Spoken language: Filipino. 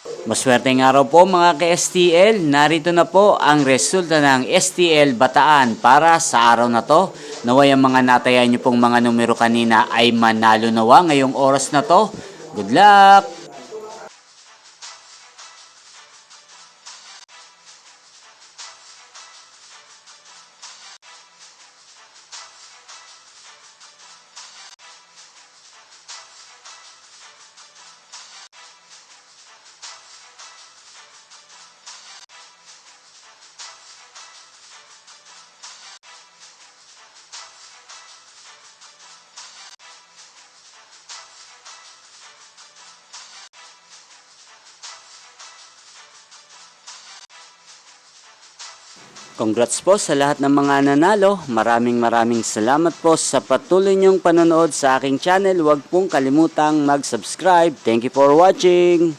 Maswerteng araw po mga ka-STL. Narito na po ang resulta ng STL Bataan para sa araw na to. Naway ang mga natayan nyo pong mga numero kanina ay manalo nawa ngayong oras na to. Good luck! Congrats po sa lahat ng mga nanalo. Maraming salamat po sa patuloy niyong panonood sa aking channel. Huwag pong kalimutang mag-subscribe. Thank you for watching.